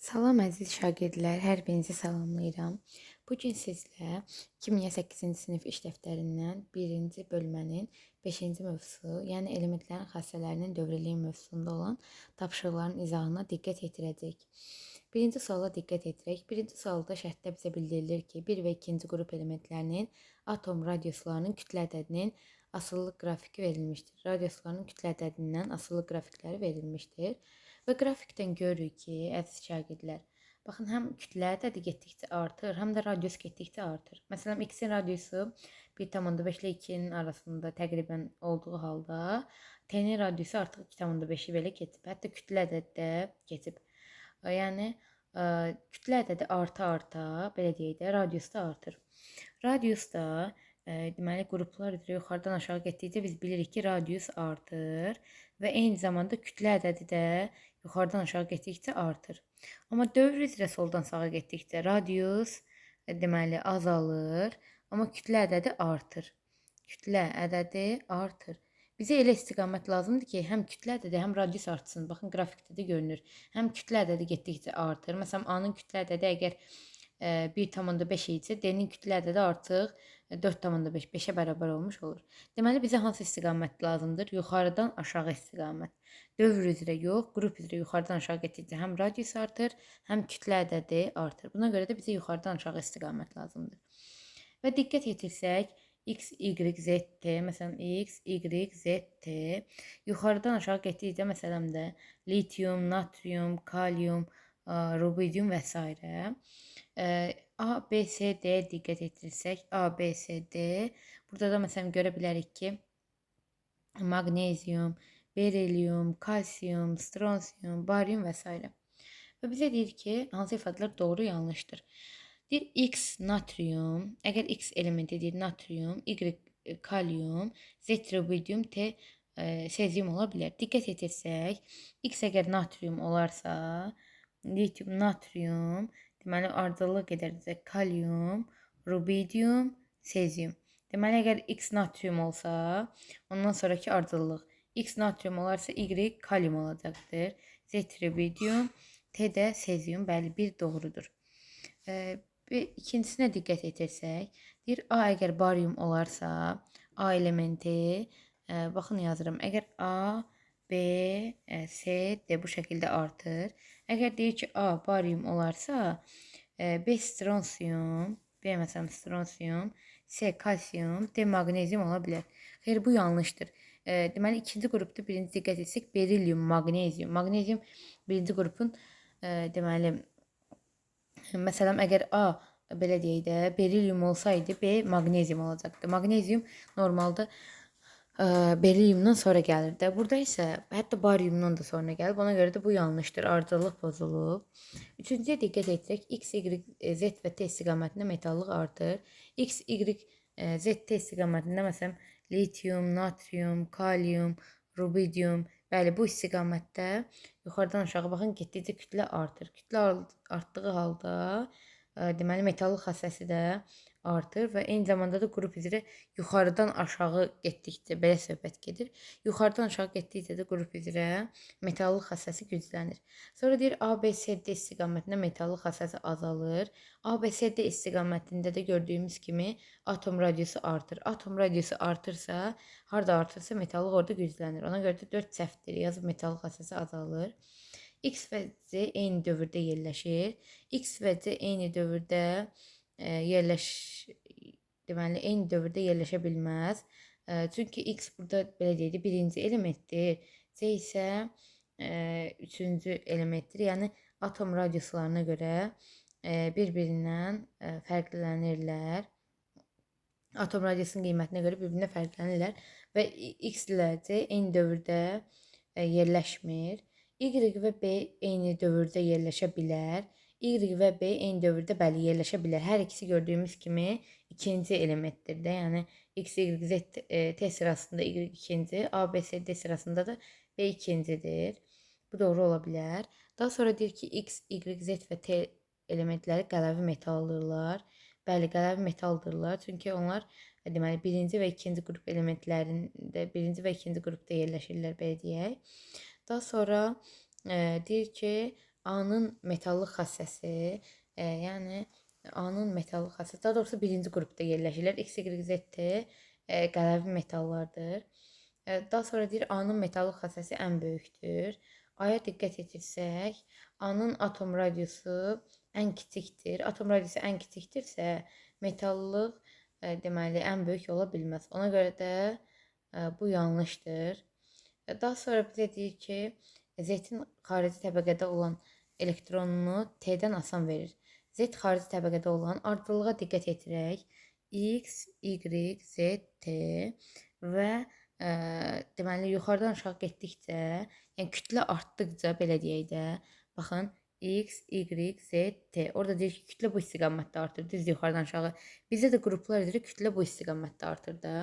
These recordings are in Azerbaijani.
Salam əziz şagirdlər, hər birinizi salamlayıram. Bu gün sizlə Kimya 8-ci sinif iş dəftərindən 1-ci bölmənin 5-ci mövzusu, yəni elementlərin xassələrinin dövriliyi mövzusunda olan tapşırıqların izahına diqqət yetirəcəyik. Birinci suala diqqət yetirək. Birinci sualda şərtdə bizə bildirilir ki, 1 və 2-ci qrup elementlərinin atom radiuslarının kütlə ədədinin asıllıq qrafiki verilmişdir. Radiusların kütlə ədədindən asıllıq qrafikləri verilmişdir. Və qrafikdən görürük ki, əziz şagirdlər, baxın, həm kütlə ədədi getdikcə artır, həm də radius getdikcə artır. Məsələn, x-in radiusu 1,5 ilə 2-nin arasında təqribən olduğu halda t-nin radiusu artıq 2,5-i belə keçib. Hətta kütlə ədədi də keçib. Yəni, kütlə ədədi arta-arta, belə deyək də, radius da artır. Radius da, deməli, qruplar üzrə yuxarıdan aşağı getdikcə biz bilirik ki, radius artır və eyni zamanda kütlə ədədi də yuxarıdan aşağı getdikcə artır. Amma dövr üzrə soldan sağa getdikcə radius deməli azalır, amma kütlə ədədi artır. Kütlə ədədi artır. Bizə elə istiqamət lazımdır ki, həm kütlə ədədi, həm radius artsın. Baxın, qrafikdə də görünür. Həm kütlə ədədi getdikcə artır. Məsələn, A-nın kütlə ədədi əgər 1,5 isə D-nin kütlə ədədi artıq 4,5, 5-ə bərabər olmuş olur. Deməli, bizə hansı istiqamət lazımdır? Yuxarıdan aşağı istiqamət. Dövr üzrə yox, qrup üzrə yuxarıdan aşağı getdikcə həm radius artır, həm kütlə ədədi artır. Buna görə də bizə yuxarıdan aşağı istiqamət lazımdır. Və diqqət yetirsək, x, y, z, t, məsələn, x, y, z, t yuxarıdan aşağı getdikcə, məsələn də litium, natrium, kalium, rubidium və s. A, B, C, D diqqət etirsək, A, B, C, D. Burada da məsələn görə bilərik ki, magnezium, berilyum, kalsiyum, stronsium, baryum və s. Və bizə deyir ki, hansı ifadələr doğru, yanlışdır. Deyir x natrium, əgər x elementi deyir natrium, y kalium, z rubidium, t sezium ola bilər. Diqqət etirsək, x əgər natrium olarsa, litium, natrium, deməli ardıcıllıq gedərəcək kalium, rubidium, sezium. Deməli, əgər x natrium olsa, ondan sonraki ardıcıllıq x natrium olarsa y kalium olacaqdır. Z rubidium, t də sezium. Bəli, bir doğrudur. İkincisinə diqqət etirsək, deyir A əgər baryum olarsa, A elementi, baxın yazıram, əgər A, B, C, D bu şəkildə artır. Əgər deyir ki, A baryum olarsa, B stronsium, B məsələn stronsium, C kalsiyum, D magnezium ola bilər. Xeyr, bu yanlışdır. Deməli, ikinci qrupda birinci diqqət etsək, berilyum, magnezium. Magnezium birinci qrupun, deməli, məsələn, əgər A, belə deyək də, berilyum olsaydı, B magnezium olacaqdı. Magnezium normalda berilyumdan sonra gəlir də. Burada isə hətta baryumdan da sonra gəlib. Ona görə də bu yanlışdır. Ardıcıllıq pozulub. Üçüncüyə diqqət etsək, x, y, z və t istiqamətində metallıq artır. X, y, z, t istiqamətində məsələn litium, natrium, kalium, rubidium, bəli, bu istiqamətdə yuxarıdan aşağı baxın, getdikcə kütlə artır. Kütlə artdığı halda deməli metallıq xassəsi də artır və eyni zamanda da qrup üzrə yuxarıdan aşağı getdikcə belə söhbət gedir. Yuxarıdan aşağı getdikcə də qrup üzrə metallıq xassəsi güclənir. Sonra deyir A, B, C, D istiqamətində metallıq xassəsi azalır. A, B, C, D istiqamətində də gördüyümüz kimi atom radiusu artır. Atom radiusu artırsa, harda artırsa metallıq orada güclənir. Ona görə də 4 səhvdir. Yazıb metallıq xassəsi azalır. X və Z eyni dövrdə yerləşir. X və Z eyni dövrdə deməli, eyni dövrdə yerləşə bilməz. Çünki X burada, belə deyək, birinci elementdir. Z isə üçüncü elementdir. Yəni, atom radiuslarına görə bir-birindən fərqlənirlər. Atom radiusunun qiymətinə görə bir-birinə fərqlənirlər və X ilə C eyni dövrdə yerləşmir. Y və B eyni dövrdə yerləşə bilər. Y və B eyni dövrdə bəli yerləşə bilər. Hər ikisi gördüyümüz kimi ikinci elementdir də. Yəni X, Y, Z, T sırasında Y ikinci, A, B, C, D sırasında da B ikincidir. Bu doğru ola bilər. Daha sonra deyir ki, X, Y, Z və T elementləri qələvi metaldırlar. Bəli, qələvi metaldırlar. Çünki onlar deməli birinci və ikinci qrup elementlərində, birinci və ikinci qrupda yerləşirlər, belə deyək. Daha sonra deyir ki, A-nın metallıq xassəsi, yəni A-nın metallıq xassəsi, daha doğrusu birinci qrupda yerləşirlər. X, Y, Z, T qələvi metallardır. Daha sonra deyir A-nın metallıq xassəsi ən böyükdür. A-ya diqqət etirsək, A-nın atom radiusu ən kiçikdir. Atom radiusu ən kiçikdirsə, metallıq deməli ən böyük ola bilməz. Ona görə də bu yanlışdır. Daha sonra bizə deyir ki, Z-in xarici təbəqədə olan elektronunu T-dən asan verir. Z xarici təbəqədə olan ardıcılığa diqqət edirək. X, Y, Z, T və deməli yuxarıdan aşağı getdikcə, yəni kütlə artdıqca belə deyək də, baxın X, Y, Z, T. Orada deyir ki, kütlə bu istiqamətdə artır, düz yuxarıdan aşağı. Bizdə də qruplar deyir, kütlə bu istiqamətdə artır da.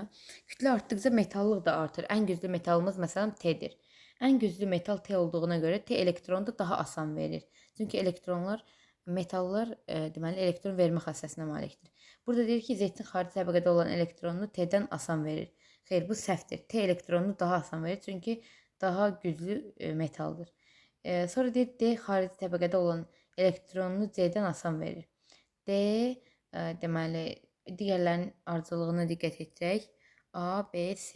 Kütlə artdıqca metallıq da artır. Ən güclü metalımız məsələn T-dir. Ən güclü metal T olduğuna görə T elektronu da daha asan verir. Çünki metallar deməli elektron vermə xassəsinə malikdir. Burada deyir ki, Z-in xarici təbəqədə olan elektronunu T-dən asan verir. Xeyr, bu səhvdir. T elektronunu daha asan verir, çünki daha güclü metaldır. Sonra deyir D xarici təbəqədə olan elektronunu C-dən asan verir. D deməli digərlərinin ardıcıllığına diqqət edirək. A, B, C,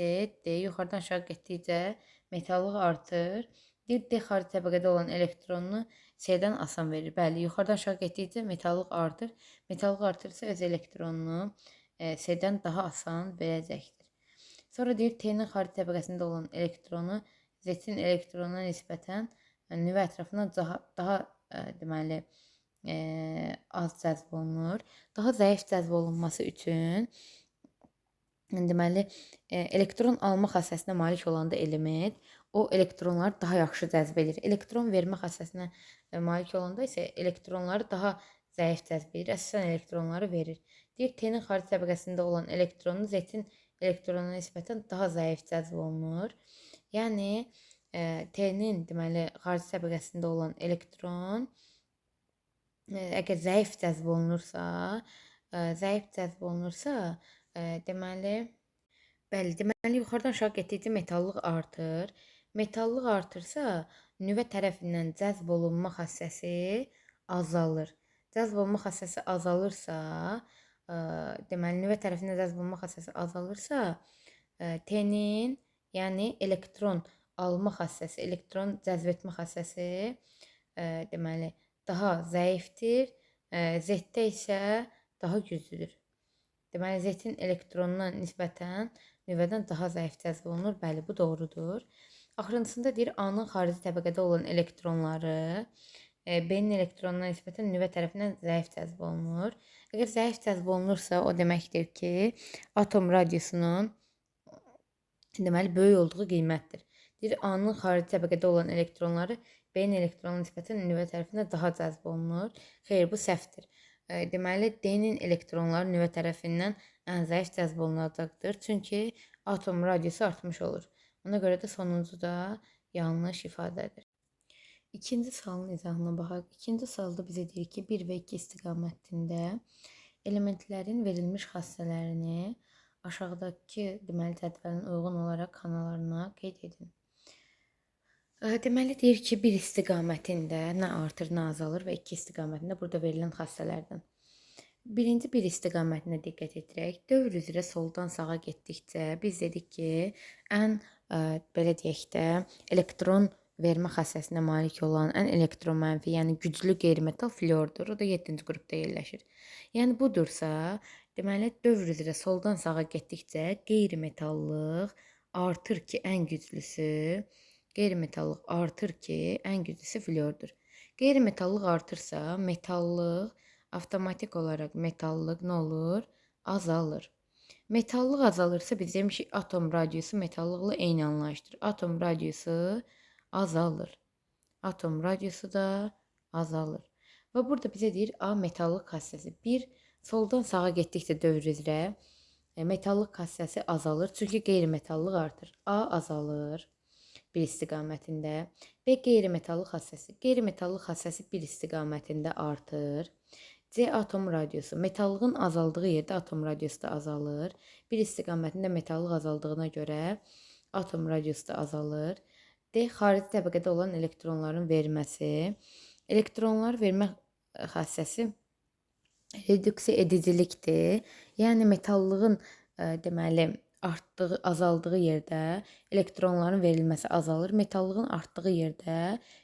D yuxarıdan aşağı getdikcə metallığı artır. Deyir D xarici təbəqədə olan elektronunu C-dən asan verir. Bəli, yuxarıdan aşağı getdikcə metallıq artır. Metallıq artırsa öz elektronunu C-dən daha asan verəcəkdir. Sonra deyir T-nin xarici təbəqəsində olan elektronu Z-in elektronuna nisbətən nüvə ətrafından daha deməli az cəzb olunur. Daha zəif cəzb olunması üçün deməli elektron alma xassəsinə malik olan da element o elektronları daha yaxşı cəzb edir. Elektron vermə xassəsinə malik olanda isə elektronları daha zəif cəzb edir. Əsasən elektronları verir. Deyir T-nin xarici təbəqəsində olan elektronu Z-in elektronuna nisbətən daha zəif cəzb olunur. Yəni T-nin deməli xarici təbəqəsində olan elektron əgər zəif cəzb olunursa, deməli yuxarıdan aşağı getdikcə metallıq artır. Metallıq artırsa, nüvə tərəfindən cəzb olunma xassəsi azalır. Cəzb olunma xassəsi azalırsa, deməli nüvə tərəfindən cəzb olunma xassəsi azalırsa, T-nin, yəni elektron alma xassəsi, elektron cəzb etmə xassəsi deməli daha zəifdir. Z-də isə daha güclüdür. Deməli Z-in elektronuna nisbətən nüvədən daha zəif cəzb olunur. Bəli, bu doğrudur. Axırıncısında deyir A-nın xarici təbəqədə olan elektronları B-nin elektronuna nisbətən nüvə tərəfindən zəif cəzb olunur. Əgər zəif cəzb olunursa, o deməkdir ki, atom radiusunun deməli böyük olduğu qiymətdir. Deyir A-nın xarici təbəqədə olan elektronları B-nin elektronuna nisbətən nüvə tərəfindən daha cəzb olunur. Xeyr, bu səhvdir. Deməli D-nin elektronları nüvə tərəfindən ən zəif cəzb olunacaqdır. Çünki atom radiusu artmış olur. Ona görə də sonuncu da yanlış ifadədir. İkinci sualın izahına baxaq. İkinci sualda bizə deyir ki, 1 və 2 istiqamətində elementlərin verilmiş xassələrini aşağıdakı deməli cədvəlin uyğun olaraq xanalarına qeyd edin. Deməli deyir ki, 1 istiqamətində nə artır, nə azalır və 2 istiqamətində burada verilən xassələrdən. Birinci bir istiqamətinə diqqət edirək. Dövr üzrə soldan sağa getdikcə biz dedik ki, ən belə deyək də elektron vermə xassəsinə malik olan ən elektronmənfi, yəni güclü qeyri-metal fluordur. O da 7-ci qrupda yerləşir. Yəni budursa, deməli dövr üzrə soldan sağa getdikcə qeyri-metallıq artır ki, ən güclüsü fluordur. Qeyri-metallıq artırsa, metallıq avtomatik olaraq metallıq nə olur? Azalır. Metallıq azalırsa biz demişik atom radiusu metallıqla eyni anlayışdır. Atom radiusu azalır. Atom radiusu da azalır. Və burada bizə deyir A metallıq xassəsi. Bir soldan sağa getdikcə dövr üzrə metallıq xassəsi azalır. Çünki qeyri-metallıq artır. A azalır bir istiqamətində. B qeyri-metallıq xassəsi. Qeyri-metallıq xassəsi bir istiqamətində artır. C atom radiusu. Metallığın azaldığı yerdə atom radiusu da azalır. Bir istiqamətində metallıq azaldığına görə atom radiusu da azalır. D xarici təbəqədə olan elektronların verməsi. Elektronlar vermə xassəsi reduksiya edicilikdir. Yəni metallığın deməli artdığı, azaldığı yerdə elektronların verilməsi azalır. Metallığın artdığı yerdə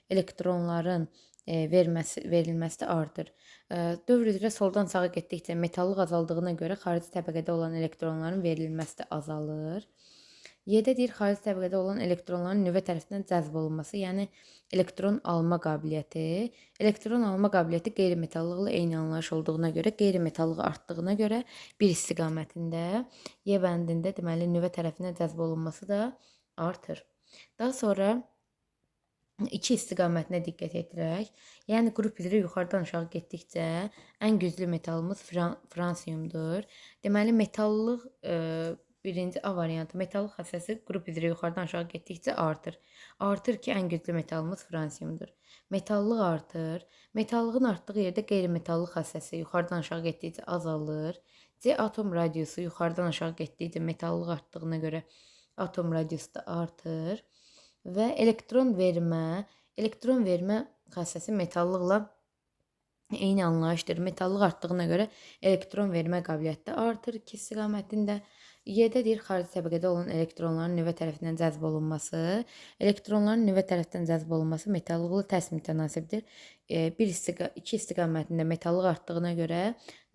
elektronların verilməsi də artır. Dövr üzrə soldan sağa getdikcə metallıq azaldığına görə xarici təbəqədə olan elektronların verilməsi də azalır. Y-də deyir, xarici təbəqədə olan elektronların nüvə tərəfindən cəzb olunması, yəni elektron alma qabiliyyəti. Elektron alma qabiliyyəti qeyri-metallıqla eyni anlayış olduğuna görə, qeyri-metallığı artdığına görə bir istiqamətində, Y bəndində deməli nüvə tərəfindən cəzb olunması da artır. Daha sonra iki istiqamətinə diqqət edirək. Yəni qrup üzrə yuxarıdan aşağı getdikcə ən güclü metalımız fransiyumdur. Deməli metallıq birinci A variantı metallıq xassəsi qrup üzrə yuxarıdan aşağı getdikcə artır. Artır ki, ən güclü metallımız fransiyumdur. Metallıq artır. Metallığın artdığı yerdə qeyri-metallıq xassəsi yuxarıdan aşağı getdikcə azalır. C atom radiusu yuxarıdan aşağı getdikcə metallıq artdığına görə atom radiusu da artır. Və elektron vermə xassəsi metallıqla eyni anlayışdır. Metallıq artdığına görə elektron vermə qabiliyyəti də artır iki istiqamətində. Y-də deyir, xarici təbəqədə olan elektronların nüvə tərəfindən cəzb olunması. Elektronların nüvə tərəfindən cəzb olunması metallıqla tərs mütənasibdir. İki istiqamətində metallıq artdığına görə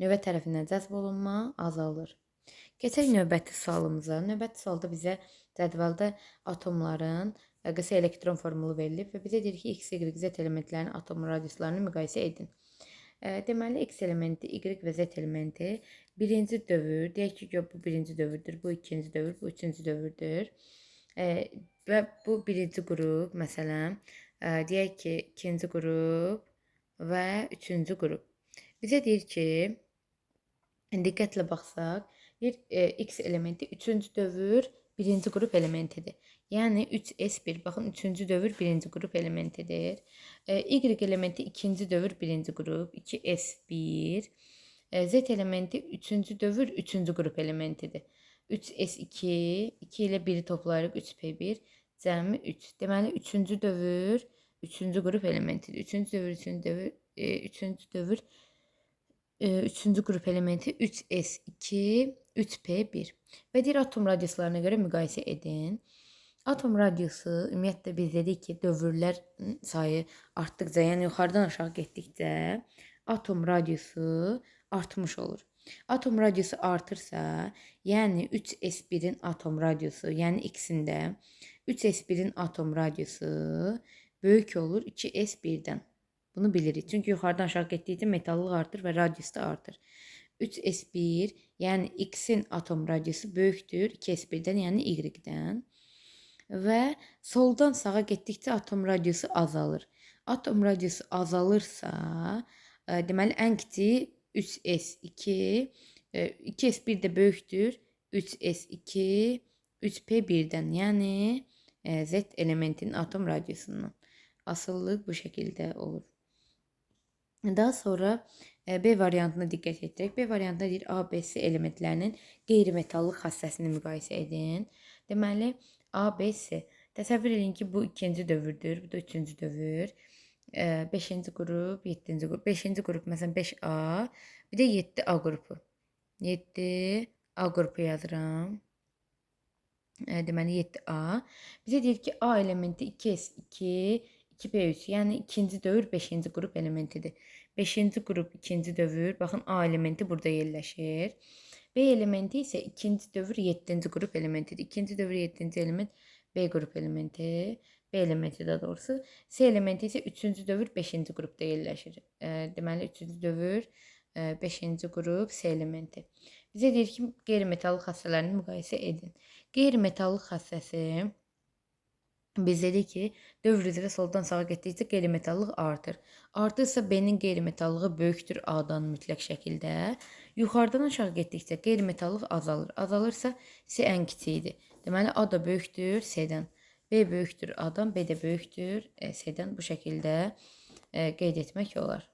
nüvə tərəfindən cəzb olunma azalır. Keçək növbəti sualımıza. Növbəti sualda bizə cədvəldə atomların qısa elektron formulu verilib və bizə deyir ki, X, Y, Z elementlərinin atom radiuslarını müqayisə edin. Deməli, X elementi, Y və Z elementi birinci dövr, deyək ki, bu birinci dövrdür, bu ikinci dövr, bu üçüncü dövrdür. Və bu birinci qrup, məsələn, deyək ki, ikinci qrup və üçüncü qrup. Bizə deyir ki, diqqətlə baxsaq, X elementi üçüncü dövr birinci qrup elementidir. Yəni 3s1, baxın, üçüncü dövr birinci qrup elementidir. Y elementi ikinci dövr birinci qrup, 2s1. Z elementi üçüncü dövr üçüncü qrup elementidir. 3s2, 2 ilə 1-i toplayırıq, 3p1, cəmi 3. Deməli, üçüncü dövr üçüncü qrup elementidir. Üçüncü qrup elementi 3s2, 3p1. Və deyir, atom radiuslarına görə müqayisə edin. Atom radiusu, ümumiyyətlə biz dedik ki, dövrlər sayı artdıqca, yəni yuxarıdan aşağı getdikcə atom radiusu artmış olur. Atom radiusu artırsa, yəni 3s1-in atom radiusu, yəni X-ində 3s1-in atom radiusu böyük olur 2s1-dən. Bunu bilirik. Çünki yuxarıdan aşağı getdikcə metallıq artır və radius da artır. 3s1, yəni X-in atom radiusu böyükdür 2s1-dən, yəni Y-dən. Və soldan sağa getdikcə atom radiusu azalır. Atom radiusu azalırsa, deməli ən kiçiyi 3s2, 2s1 də böyükdür 3s2, 3p1-dən, yəni Z elementinin atom radiusundan. Asıllıq bu şəkildə olur. Daha sonra B variantına diqqət etdirək. B variantında deyir, A, B, C elementlərinin qeyri-metallıq xassəsini müqayisə edin. Deməli, A, B, C. Təsəvvür edin ki, bu ikinci dövrdür, bu da üçüncü dövr. 5-ci qrup, 7-ci qrup. 5-ci qrup, məsələn, 5A, bir də 7A qrupu. 7A qrupu yazıram. Deməli, 7A. Bizə deyir ki, A elementi 2S2, 2P3, yəni ikinci dövr 5-ci qrup elementidir. 5-ci qrup ikinci dövr, baxın A elementi burada yerləşir. B elementi isə ikinci dövr 7-ci qrup elementidir. İkinci dövr 7-ci element B qrup elementi, B elementi daha doğrusu. C elementi isə üçüncü dövr 5-ci qrupda yerləşir. Deməli, üçüncü dövr 5-ci qrup C elementi. Bizə deyir ki, qeyri-metallıq xassələrini müqayisə edin. Qeyri-metallıq xassəsi biz dedik ki, dövr üzrə soldan sağa getdikcə qeyri-metallıq artır. Artırsa B-nin qeyri-metallığı böyükdür A-dan mütləq şəkildə. Yuxarıdan aşağı getdikcə qeyri-metallıq azalır. Azalırsa C ən kiçiyidir. Deməli, A da böyükdür C-dən. B böyükdür A-dan, B də böyükdür C-dən. Bu şəkildə qeyd etmək olar.